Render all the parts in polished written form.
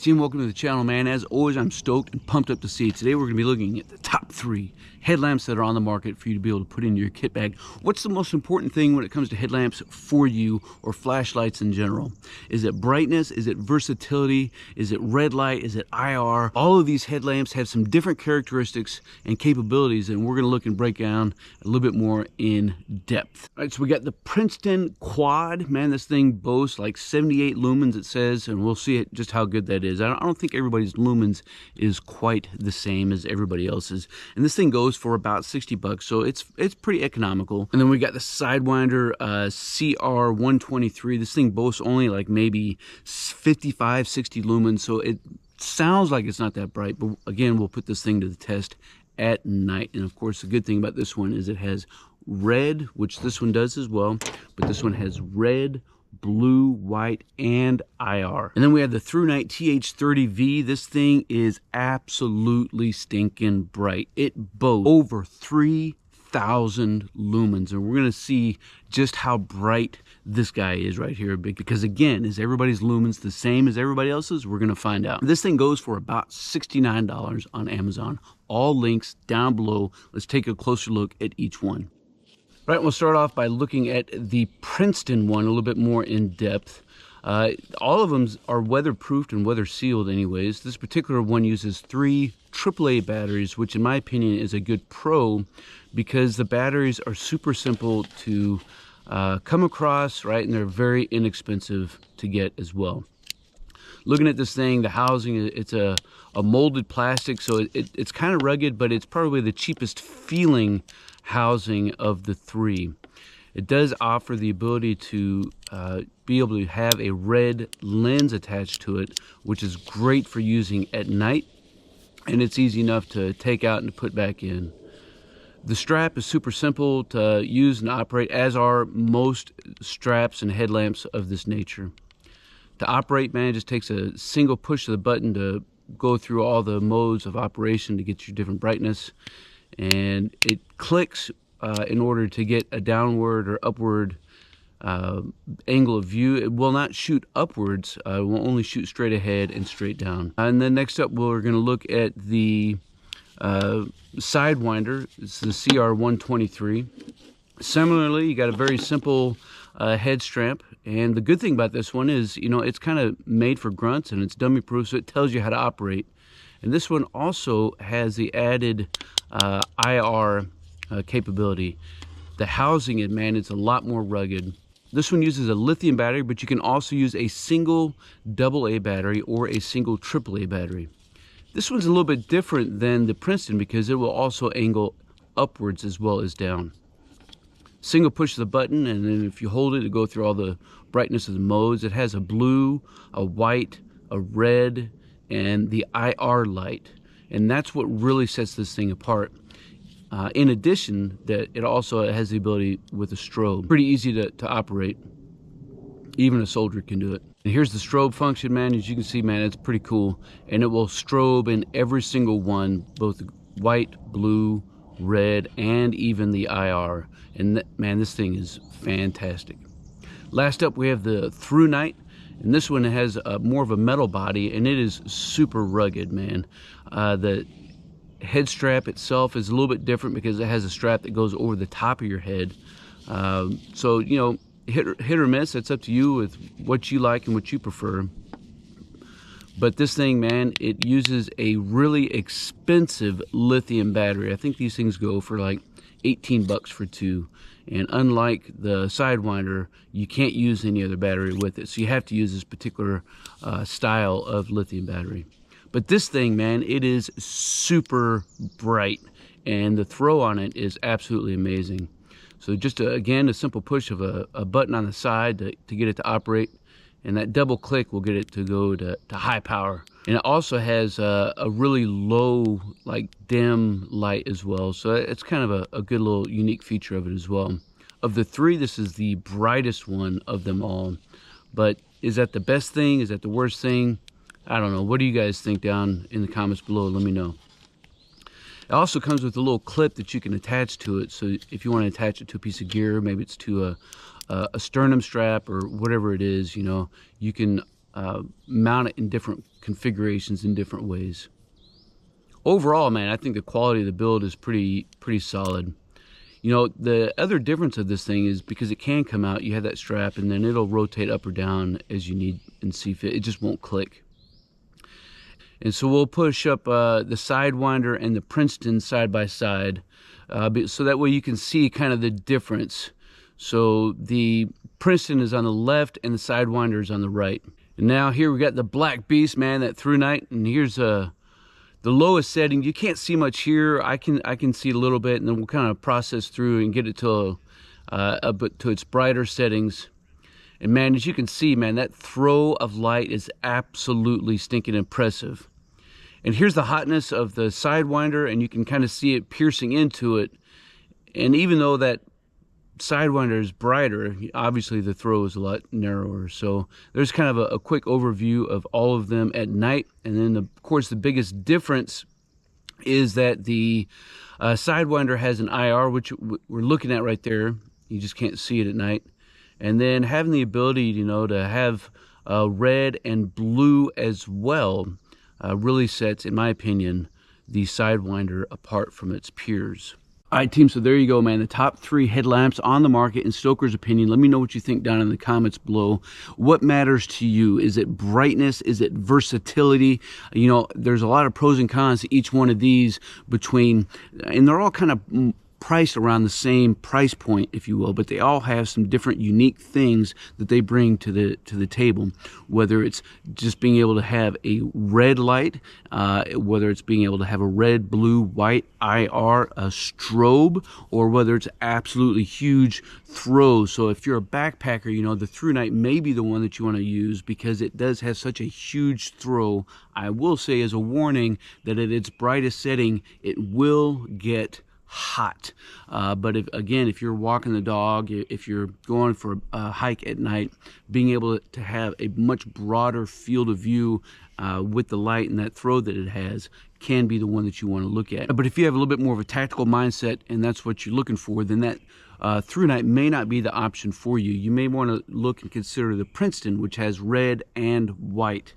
Team, welcome to the channel, man. As always, I'm stoked and pumped up to see it. Today we're going to be looking at the top 3 headlamps that are on the market for you to be able to put in your kit bag. What's the most important thing when it comes to headlamps for you, or flashlights in general? Is it brightness? Is it versatility? Is it red light? Is it IR? All of these headlamps have some different characteristics and capabilities, and we're going to look and break down a little bit more in depth. All right, so we got the Princeton Quad. Man, this thing boasts like 78 lumens, it says, and we'll see just how good that is. I don't think everybody's lumens is quite the same as everybody else's, and this thing goes for about 60 bucks, so it's pretty economical. And then we got the Sidewinder CR123. This thing boasts only like maybe 55, 60 lumens, so it sounds like it's not that bright, but again, we'll put this thing to the test at night. And of course, the good thing about this one is it has red, which this one does as well, but this one has red, blue, white, and IR. And then we have the Thrunite TH30V. This thing is absolutely stinking bright. It boasts over 3,000 lumens, and we're going to see just how bright this guy is right here, because again, is everybody's lumens the same as everybody else's? We're going to find out. This thing goes for about $69 on Amazon. All links down below. Let's take a closer look at each one. Right, we'll start off by looking at the Princeton one a little bit more in depth. All of them are weatherproofed and weather sealed anyways. This particular one uses 3 AAA batteries, which in my opinion is a good pro, because the batteries are super simple to come across, right, and they're very inexpensive to get as well. Looking at this thing, the housing, it's a molded plastic, so it's kind of rugged, but it's probably the cheapest feeling housing of the 3. It does offer the ability to be able to have a red lens attached to it, which is great for using at night, and it's easy enough to take out and to put back in. The strap is super simple to use and operate, as are most straps and headlamps of this nature. To operate, man, it just takes a single push of the button to go through all the modes of operation to get your different brightness, and it clicks in order to get a downward or upward angle of view. It will not shoot upwards, it will only shoot straight ahead and straight down. And then next up, we're going to look at the Sidewinder. It's the CR123. Similarly, you got a very simple head strap, and the good thing about this one is, you know, it's kind of made for grunts and it's dummy proof, so it tells you how to operate. And this one also has the added IR capability. The housing, man, it's a lot more rugged. This one uses a lithium battery, but you can also use a single AA battery or a single AAA battery. This one's a little bit different than the Princeton because it will also angle upwards as well as down. Single push of the button, and then if you hold it, it'll go through all the brightness of the modes. It has a blue, a white, a red, and the IR light, and that's what really sets this thing apart. In addition, that it also has the ability with a strobe. Pretty easy to operate. Even a soldier can do it. And here's the strobe function, man. As you can see, man, it's pretty cool, and it will strobe in every single one, both white, blue, red, and even the IR. And man, this thing is fantastic. Last up, we have the Thrunite, and this one has more of a metal body, and it is super rugged, man. The head strap itself is a little bit different because it has a strap that goes over the top of your head. So, you know, hit or miss, it's up to you with what you like and what you prefer. But this thing, man, it uses a really expensive lithium battery. I think these things go for like 18 bucks for 2. And unlike the Sidewinder, you can't use any other battery with it. So you have to use this particular style of lithium battery. But this thing, man, it is super bright, and the throw on it is absolutely amazing. So just again, a simple push of a button on the side to get it to operate, and that double click will get it to go to high power. And it also has a really low, like dim light as well, so it's kind of a good little unique feature of it as well. Of the 3, this is the brightest one of them all. But is that the best thing? Is that the worst thing? I don't know. What do you guys think down in the comments below? Let me know. It also comes with a little clip that you can attach to it, so if you want to attach it to a piece of gear, maybe it's to a sternum strap or whatever it is, you know, you can mount it in different configurations in different ways. Overall, man, I think the quality of the build is pretty solid. You know, the other difference of this thing is because it can come out, you have that strap, and then it'll rotate up or down as you need and see fit. It just won't click. And so we'll push up the Sidewinder and the Princeton side by side, so that way you can see kind of the difference. So the Princeton is on the left and the Sidewinder is on the right. And now here we got the Black Beast, man, that Thrunite, and here's the lowest setting. You can't see much here. I can see a little bit, and then we'll kind of process through and get it to to its brighter settings. And man, as you can see, man, that throw of light is absolutely stinking impressive. And here's the hotness of the Sidewinder, and you can kind of see it piercing into it. And even though that Sidewinder is brighter, obviously the throw is a lot narrower. So there's kind of a quick overview of all of them at night. And then of course the biggest difference is that the Sidewinder has an IR, which we're looking at right there. You just can't see it at night. And then having the ability, you know, to have red and blue as well really sets, in my opinion, the Sidewinder apart from its peers. All right, team, so there you go, man. The top 3 headlamps on the market in Stoker's opinion. Let me know what you think down in the comments below. What matters to you? Is it brightness? Is it versatility? You know, there's a lot of pros and cons to each one of these and they're all kind of priced around the same price point, if you will, but they all have some different unique things that they bring to the table. Whether it's just being able to have a red light, whether it's being able to have a red, blue, white IR, a strobe, or whether it's absolutely huge throws. So if you're a backpacker, you know, the Thrunite may be the one that you want to use because it does have such a huge throw. I will say as a warning that at its brightest setting, it will get hot. But if you're walking the dog, if you're going for a hike at night, being able to have a much broader field of view with the light and that throw that it has can be the one that you want to look at. But if you have a little bit more of a tactical mindset and that's what you're looking for, then that Thrunite may not be the option for you. You may want to look and consider the Princeton, which has red and white.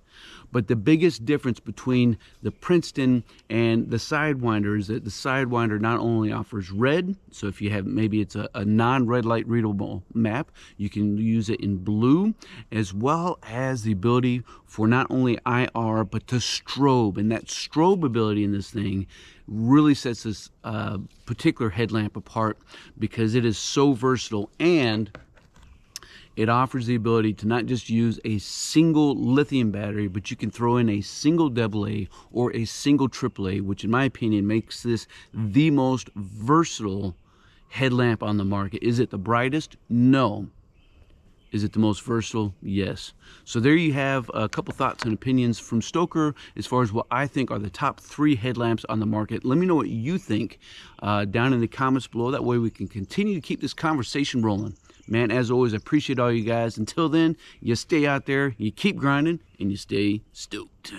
But the biggest difference between the Princeton and the Sidewinder is that the Sidewinder not only offers red, so if you have, maybe it's a non-red light readable map, you can use it in blue, as well as the ability for not only IR, but to strobe. And that strobe ability in this thing really sets this particular headlamp apart because it is so versatile, and it offers the ability to not just use a single lithium battery, but you can throw in a single AA or a single AAA, which in my opinion makes this the most versatile headlamp on the market. Is it the brightest? No. Is it the most versatile? Yes. So there you have a couple thoughts and opinions from Stoker as far as what I think are the top 3 headlamps on the market. Let me know what you think down in the comments below. That way we can continue to keep this conversation rolling. Man, as always, I appreciate all you guys. Until then, you stay out there, you keep grinding, and you stay stoked.